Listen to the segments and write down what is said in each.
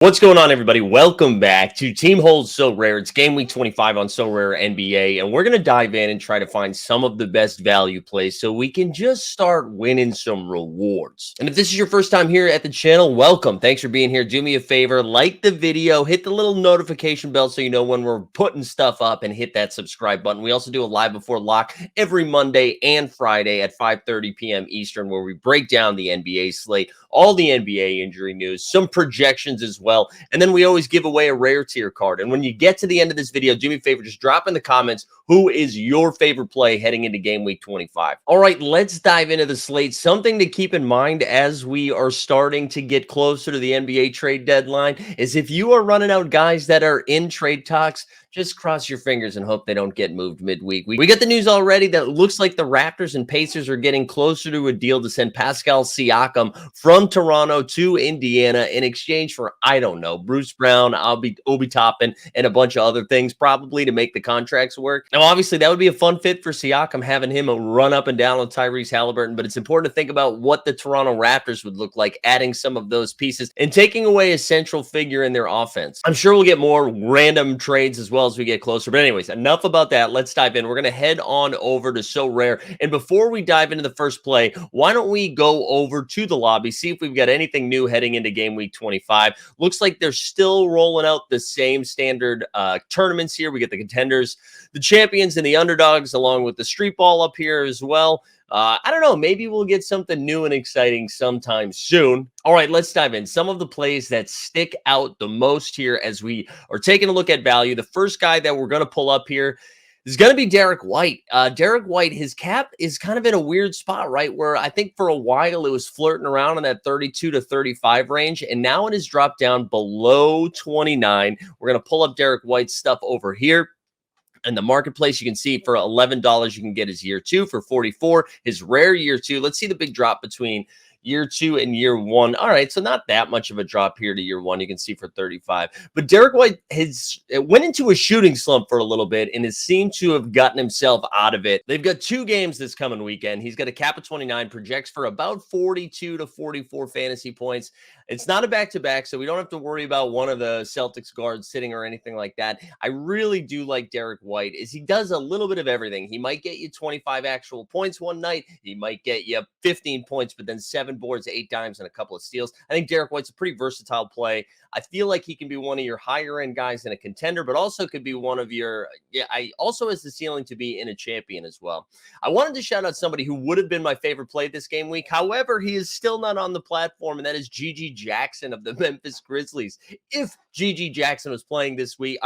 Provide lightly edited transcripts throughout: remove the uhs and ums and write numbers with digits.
What's going on, everybody? Welcome back to Team Holds So Rare. It's game week 25 on So Rare NBA, and we're going to dive in and try to find some of the best value plays so we can just start winning some rewards. And if this is your first time here at the channel, welcome. Thanks for being here. Do me a favor, like the video, hit the little notification bell so you know when we're putting stuff up, and hit that subscribe button. We also do a live before lock every Monday and Friday at 5:30 p.m. Eastern, where we break down the NBA slate, all the NBA injury news, some projections as well. And then we always give away a rare tier card. And when you get to the end of this video, do me a favor, just drop in the comments who is your favorite play heading into game week 25. All right, let's dive into the slate. Something to keep in mind as we are starting to get closer to the NBA trade deadline is if you are running out guys that are in trade talks, just cross your fingers and hope they don't get moved midweek. We got the news already that it looks like the Raptors and Pacers are getting closer to a deal to send Pascal Siakam from Toronto to Indiana in exchange for, I don't know, Bruce Brown, Obi Toppin, and a bunch of other things probably to make the contracts work. Now, obviously, that would be a fun fit for Siakam, having him run up and down with Tyrese Halliburton, but it's important to think about what the Toronto Raptors would look like, adding some of those pieces and taking away a central figure in their offense. I'm sure we'll get more random trades as well as we get closer. But anyways, enough about that. Let's dive in. We're going to head on over to So Rare. And before we dive into the first play, why don't we go over to the lobby, see if we've got anything new heading into game week 25. Looks like they're still rolling out the same standard tournaments here. We get the contenders, the champions, and the underdogs, along with the street ball up here as well. I don't know. Maybe we'll get something new and exciting sometime soon. All right, let's dive in. Some of the plays that stick out the most here as we are taking a look at value. The first guy that we're going to pull up here is going to be Derrick White. Derrick White, his cap is kind of in a weird spot, right? Where I think for a while it was flirting around in that 32 to 35 range, and now it has dropped down below 29. We're going to pull up Derrick White's stuff over here. In the marketplace, you can see for $11, you can get his year 2 for 44, his rare year 2. Let's see the big drop between year 2 and year 1. All right, so not that much of a drop here to year 1. You can see for 35. But Derrick White went into a shooting slump for a little bit and has seemed to have gotten himself out of it. They've got 2 games this coming weekend. He's got a cap of 29, projects for about 42 to 44 fantasy points. It's not a back-to-back, so we don't have to worry about one of the Celtics guards sitting or anything like that. I really do like Derrick White, is he does a little bit of everything. He might get you 25 actual points one night. He might get you 15 points, but then 7 boards, 8 dimes, and a couple of steals. I think Derrick White's a pretty versatile play. I feel like he can be one of your higher-end guys in a contender, but also could be one of your, I also has the ceiling to be in a champion as well. I wanted to shout out somebody who would have been my favorite play this game week. However, he is still not on the platform, and that is Gigi Jackson of the Memphis Grizzlies. If Gigi Jackson was playing this week,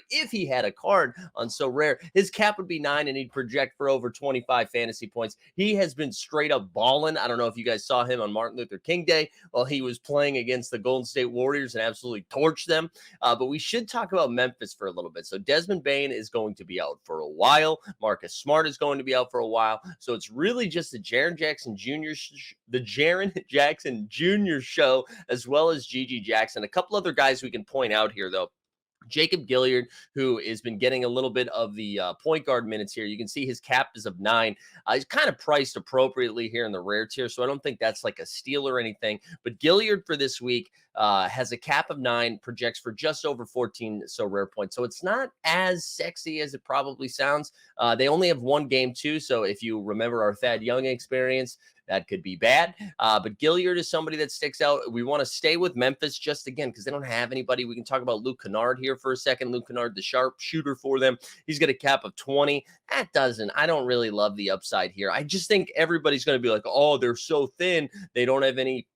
if he had a card on So Rare, his cap would be 9 and he'd project for over 25 fantasy points. He has been straight up balling. I don't know if you guys saw him on Martin Luther King Day while he was playing against the Golden State Warriors and absolutely torched them. But we should talk about Memphis for a little bit. So Desmond Bane is going to be out for a while. Marcus Smart is going to be out for a while. So it's really just the Jaren Jackson Jr. show, as well as Gigi Jackson. A couple other guys we can point out here, though. Jacob Gilyard, who has been getting a little bit of the point guard minutes here. You can see his cap is of 9. He's kind of priced appropriately here in the rare tier, so I don't think that's like a steal or anything. But Gilyard for this week has a cap of 9, projects for just over 14 So Rare points. So it's not as sexy as it probably sounds. They only have 1 game too, so if you remember our Thad Young experience, that could be bad. But Gilyard is somebody that sticks out. We want to stay with Memphis just again because they don't have anybody. We can talk about Luke Kennard here for a second. Luke Kennard, the sharp shooter for them. He's got a cap of 20. I don't really love the upside here. I just think everybody's going to be like, oh, they're so thin. They don't have any.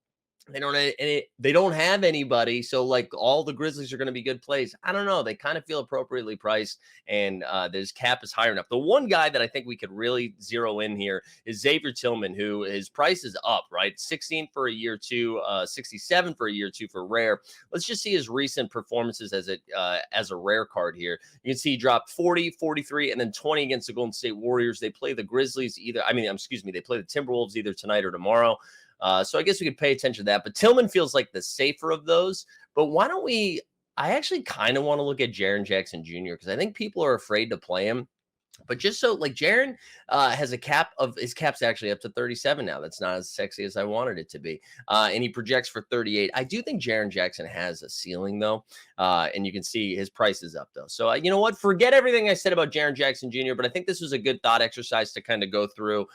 They don't have anybody, so like all the Grizzlies are going to be good plays. I don't know. They kind of feel appropriately priced, and this cap is higher enough. The one guy that I think we could really zero in here is Xavier Tillman, who his price is up, right? 16 for a year 2, 67 for a year 2 for rare. Let's just see his recent performances as a rare card here. You can see he dropped 40, 43, and then 20 against the Golden State Warriors. They play the Grizzlies they play the Timberwolves either tonight or tomorrow. So I guess we could pay attention to that. But Tillman feels like the safer of those. But why don't we – I actually kind of want to look at Jaren Jackson Jr. because I think people are afraid to play him. But just so like Jaren has a cap of his cap's actually up to 37 now. That's not as sexy as I wanted it to be. And he projects for 38. I do think Jaren Jackson has a ceiling though. And you can see his price is up though. So you know what? Forget everything I said about Jaren Jackson Jr., but I think this was a good thought exercise to kind of go through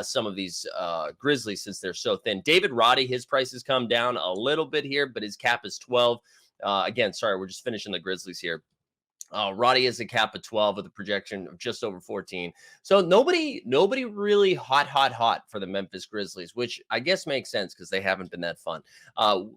some of these Grizzlies since they're so thin. David Roddy, his price has come down a little bit here, but his cap is 12. Again, sorry, we're just finishing the Grizzlies here. Roddy has a cap of 12 with a projection of just over 14. So nobody really hot for the Memphis Grizzlies, which I guess makes sense because they haven't been that fun.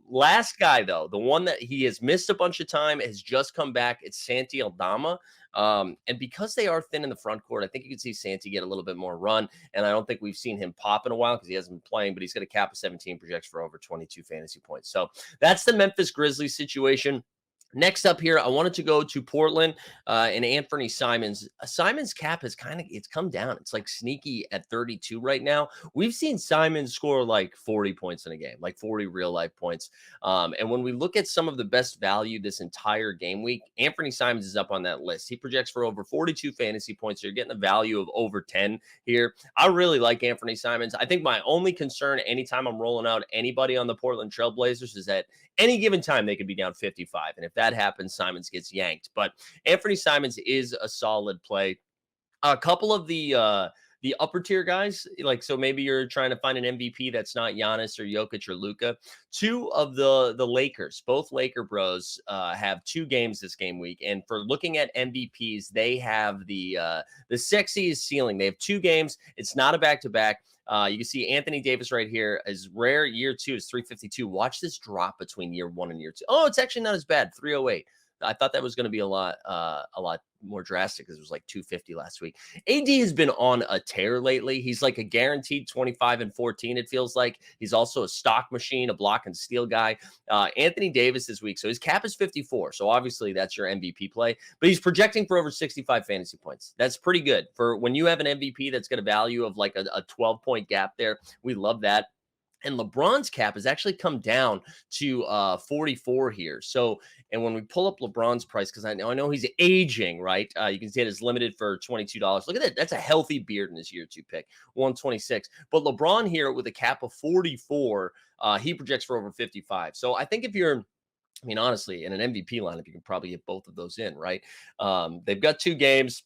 Last guy, though, the one that he has missed a bunch of time, has just come back. It's Santi Aldama. And because they are thin in the front court, I think you can see Santi get a little bit more run. And I don't think we've seen him pop in a while because he hasn't been playing, but he's got a cap of 17, projects for over 22 fantasy points. So that's the Memphis Grizzlies situation. Next up here, I wanted to go to Portland and Anthony Simons. Simons' cap has it's come down. It's like sneaky at 32 right now. We've seen Simons score like 40 points in a game, like 40 real life points. And when we look at some of the best value this entire game week, Anthony Simons is up on that list. He projects for over 42 fantasy points. So you're getting a value of over 10 here. I really like Anthony Simons. I think my only concern anytime I'm rolling out anybody on the Portland Trailblazers is that any given time they could be down 55. And if that happens, Simons gets yanked. But Anthony Simons is a solid play. A couple of the upper tier guys, like, so maybe you're trying to find an MVP that's not Giannis or Jokic or Luka. Two of the Lakers, both Laker bros, have 2 games this game week, and for looking at MVPs, they have the sexiest ceiling. They have 2 games. It's not a back-to-back. You can see Anthony Davis right here. As rare year 2 is 352. Watch this drop between year 1 and year 2. Oh, it's actually not as bad. 308. I thought that was going to be a lot more drastic because it was like 250 last week. AD has been on a tear lately. He's like a guaranteed 25 and 14. It feels like he's also a stock machine, a block and steal guy. Anthony Davis this week. So his cap is 54. So obviously that's your MVP play, but he's projecting for over 65 fantasy points. That's pretty good for when you have an MVP that's got a value of like a 12-point gap there. We love that. And LeBron's cap has actually come down to 44 here. So, and when we pull up LeBron's price, because I know he's aging, right? You can see it is limited for $22. Look at that. That's a healthy beard in his year 2 pick, 126. But LeBron here with a cap of 44, he projects for over 55. So I think if you're, I mean, honestly, in an MVP lineup, you can probably get both of those in, right? They've got 2 games.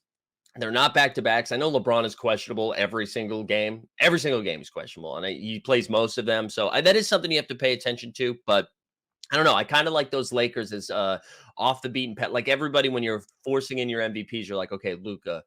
They're not back-to-backs. I know LeBron is questionable every single game. Every single game is questionable, and he plays most of them. So that is something you have to pay attention to. But I don't know. I kind of like those Lakers as off the beaten path. Like everybody, when you're forcing in your MVPs, you're like, okay, Luka,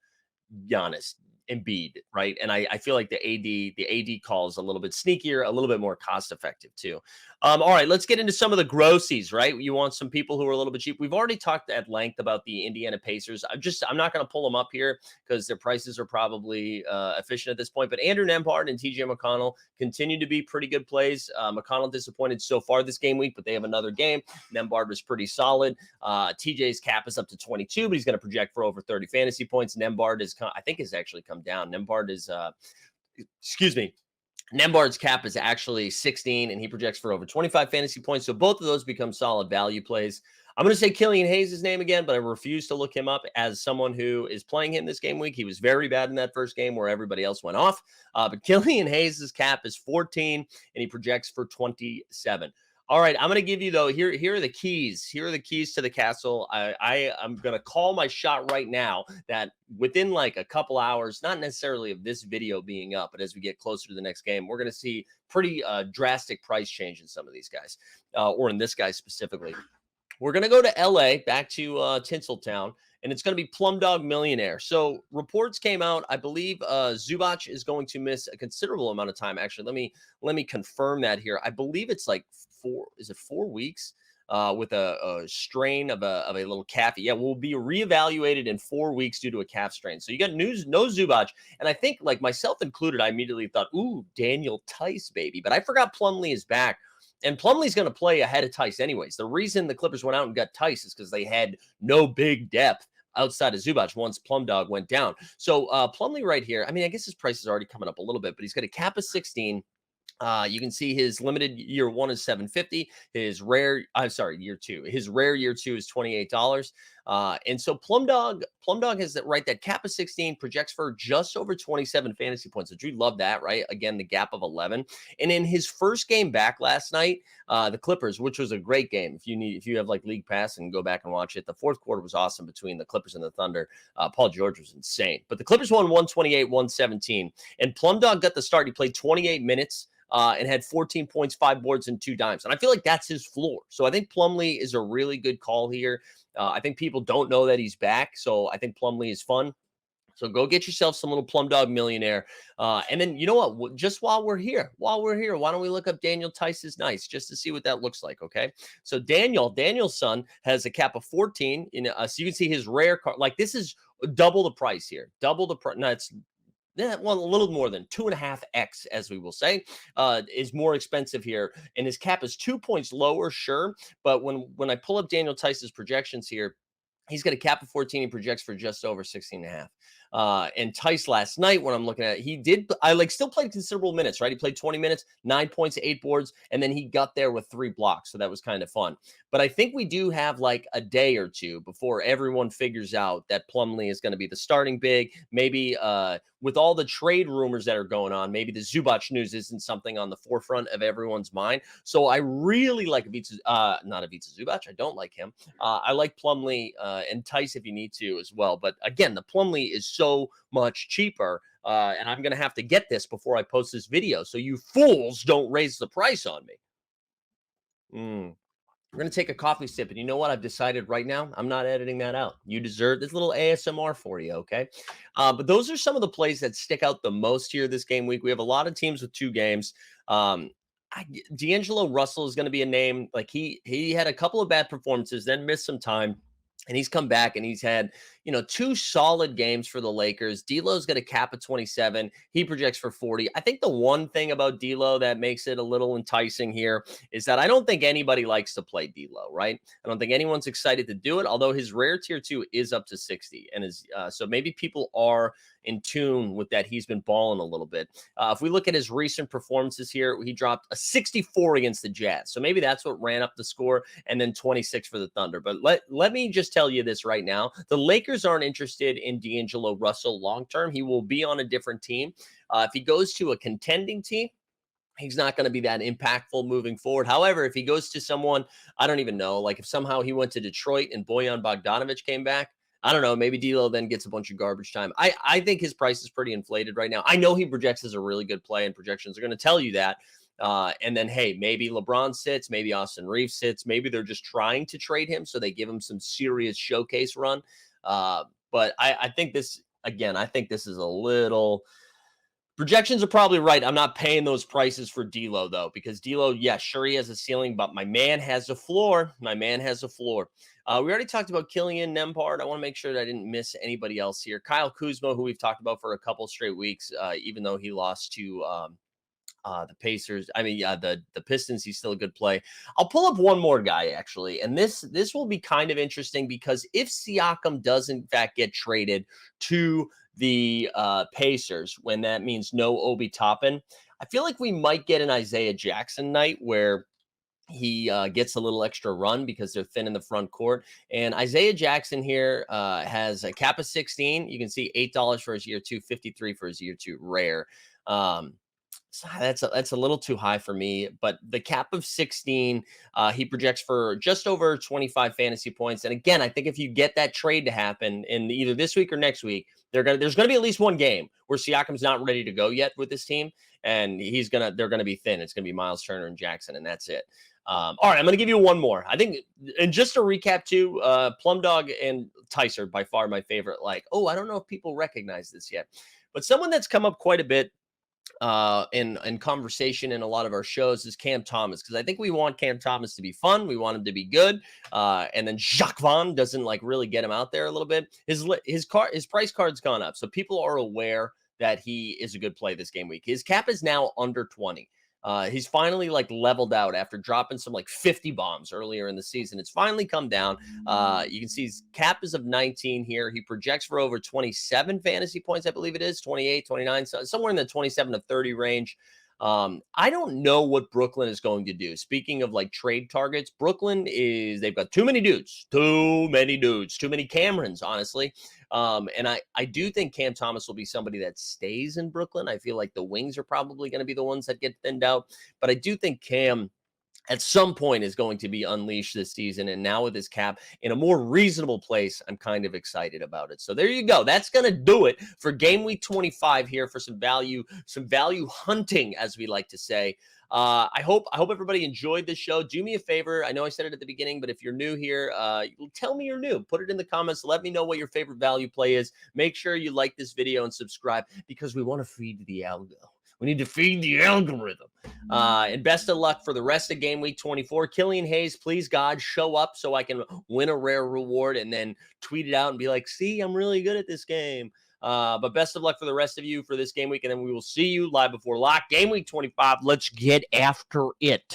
Giannis, Embiid, right? And I feel like the AD call is a little bit sneakier, a little bit more cost effective too. All right, let's get into some of the grossies, right? You want some people who are a little bit cheap. We've already talked at length about the Indiana Pacers. I'm not going to pull them up here because their prices are probably efficient at this point. But Andrew Nembhard and TJ McConnell continue to be pretty good plays. McConnell disappointed so far this game week, but they have another game. Nembhard was pretty solid. TJ's cap is up to 22, but he's going to project for over 30 fantasy points. Nembhard I think has actually come down. Nembhard is, Nembhard's cap is actually 16, and he projects for over 25 fantasy points. So both of those become solid value plays. I'm going to say Killian Hayes' name again, but I refuse to look him up as someone who is playing him this game week. He was very bad in that first game where everybody else went off. But Killian Hayes' cap is 14, and he projects for 27. All right, I'm going to give you, though, here are the keys. Here are the keys to the castle. I'm going to call my shot right now that within like a couple hours, not necessarily of this video being up, but as we get closer to the next game, we're going to see pretty drastic price change in some of these guys, or in this guy specifically. We're going to go to LA, back to Tinseltown, and it's going to be Plum Dog Millionaire. So reports came out, I believe Zubac is going to miss a considerable amount of time. Actually, let me confirm that here. I believe it's like 4 weeks with a strain of a little calf. Yeah, will be reevaluated in 4 weeks due to a calf strain. So you got no Zubac. And I think, like myself included, I immediately thought, ooh, Daniel Tice, baby. But I forgot Plumlee is back. And Plumlee's going to play ahead of Tice anyways. The reason the Clippers went out and got Tice is because they had no big depth outside of Zubac once Plum Dog went down. So Plumlee right here, I mean, I guess his price is already coming up a little bit, but he's got a cap of 16. You can see his limited year one is 750. His rare, I'm sorry, year two. His rare year two is $28. And so Plum Dog has that right. That cap of 16 projects for just over 27 fantasy points. Did you love that? Right. Again, the gap of 11. And in his first game back last night, the Clippers, which was a great game. If you have like League Pass and go back and watch it, the fourth quarter was awesome between the Clippers and the Thunder. Paul George was insane, but the Clippers won 128-117, and Plum Dog got the start. He played 28 minutes. And had 14 points, 5 boards, and 2 dimes. And I feel like that's his floor. So I think Plumlee is a really good call here. I think people don't know that he's back. So I think Plumlee is fun. So go get yourself some little Plum Dog Millionaire. And then, you know what? Just while we're here, why don't we look up Daniel Tice's Nice just to see what that looks like, okay? So Daniel's son has a cap of 14. So you can see his rare card. Like, this is double the price here. Double the price. No, it's well, a little more than 2.5x, as we will say, is more expensive here. And his cap is 2 points lower, sure. But when I pull up Daniel Tice's projections here, he's got a cap of 14. He projects for just over 16.5. And Tice last night, when I'm looking at it, still played considerable minutes, right? He played 20 minutes, 9 points, 8 boards, and then he got there with 3 blocks. So that was kind of fun. But I think we do have like a day or two before everyone figures out that Plumlee is going to be the starting big. Maybe with all the trade rumors that are going on, maybe the Zubac news isn't something on the forefront of everyone's mind. So I really like not Ivica Zubac. I don't like him. I like Plumlee and Tice if you need to as well. But again, the Plumlee is so much cheaper. And I'm going to have to get this before I post this video. So you fools don't raise the price on me. We're going to take a coffee sip. And you know what? I've decided right now, I'm not editing that out. You deserve this little ASMR for you, okay? But those are some of the plays that stick out the most here this game week. We have a lot of teams with 2 games. D'Angelo Russell is going to be a name. Like he had a couple of bad performances, then missed some time. And he's come back and he's had, 2 solid games for the Lakers. D'Lo's got a cap of 27. He projects for 40. I think the one thing about D'Lo that makes it a little enticing here is that I don't think anybody likes to play D'Lo, right? I don't think anyone's excited to do it, although his rare tier 2 is up to 60. And so maybe people are in tune with that. He's been balling a little bit. If we look at his recent performances here, he dropped a 64 against the Jazz. So maybe that's what ran up the score, and then 26 for the Thunder. But let me just tell you this right now. The Lakers aren't interested in D'Angelo Russell long-term. He will be on a different team. If he goes to a contending team, he's not going to be that impactful moving forward. However, if he goes to someone, I don't even know, like if somehow he went to Detroit and Bojan Bogdanovic came back, I don't know, maybe D'Lo then gets a bunch of garbage time. I think his price is pretty inflated right now. I know he projects as a really good play, and projections are going to tell you that. And then, hey, maybe LeBron sits, maybe Austin Reeves sits, maybe they're just trying to trade him so they give him some serious showcase run. But I think this, again, I think this is a little... Projections are probably right. I'm not paying those prices for D'Lo, though, because D'Lo, yeah, sure, he has a ceiling, but my man has a floor. My man has a floor. We already talked about Killian Nembhard. I want to make sure that I didn't miss anybody else here. Kyle Kuzma, who we've talked about for a couple straight weeks, even though he lost to the Pacers. The Pistons. He's still a good play. I'll pull up one more guy, actually, and this will be kind of interesting because if Siakam does in fact get traded to the Pacers, when that means no Obi Toppin, I feel like we might get an Isaiah Jackson night where he gets a little extra run because they're thin in the front court. And Isaiah Jackson here has a cap of 16. You can see $8 for his year 2, 53 for his year 2 rare. So that's a little too high for me, but the cap of 16, he projects for just over 25 fantasy points. And again, I think if you get that trade to happen in either this week or next week, there's going to be at least one game where Siakam's not ready to go yet with this team, and they're going to be thin. It's going to be Miles Turner and Jackson, and that's it. All right, I'm going to give you one more. I think, and just to recap too, Plum Dog and Tice are by far my favorite. I don't know if people recognize this yet, but someone that's come up quite a bit in conversation in a lot of our shows is Cam Thomas, because I think we want Cam Thomas to be fun. We want him to be good. And then Jacques Vaughn doesn't really get him out there a little bit. His price card's gone up, so people are aware that he is a good play this game week. His cap is now under 20. He's finally leveled out after dropping some 50 bombs earlier in the season. It's finally come down. You can see his cap is of 19 here. He projects for over 27 fantasy points. I believe it is 28, 29, somewhere in the 27 to 30 range. I don't know what Brooklyn is going to do. Speaking of like trade targets, they've got too many dudes, too many Camerons, honestly. And I do think Cam Thomas will be somebody that stays in Brooklyn. I feel like the wings are probably going to be the ones that get thinned out, but I do think Cam at some point is going to be unleashed this season. And now with his cap in a more reasonable place, I'm kind of excited about it. So there you go. That's going to do it for game week 25 here for some value hunting, as we like to say. I hope everybody enjoyed this show. Do me a favor. I know I said it at the beginning, but if you're new here, tell me you're new. Put it in the comments. Let me know what your favorite value play is. Make sure you like this video and subscribe because we want to feed the algo. We need to feed the algorithm. And best of luck for the rest of game week 24. Killian Hayes, please, God, show up so I can win a rare reward and then tweet it out and be like, see, I'm really good at this game. But best of luck for the rest of you for this game week. And then we will see you live before lock. Game week 25. Let's get after it.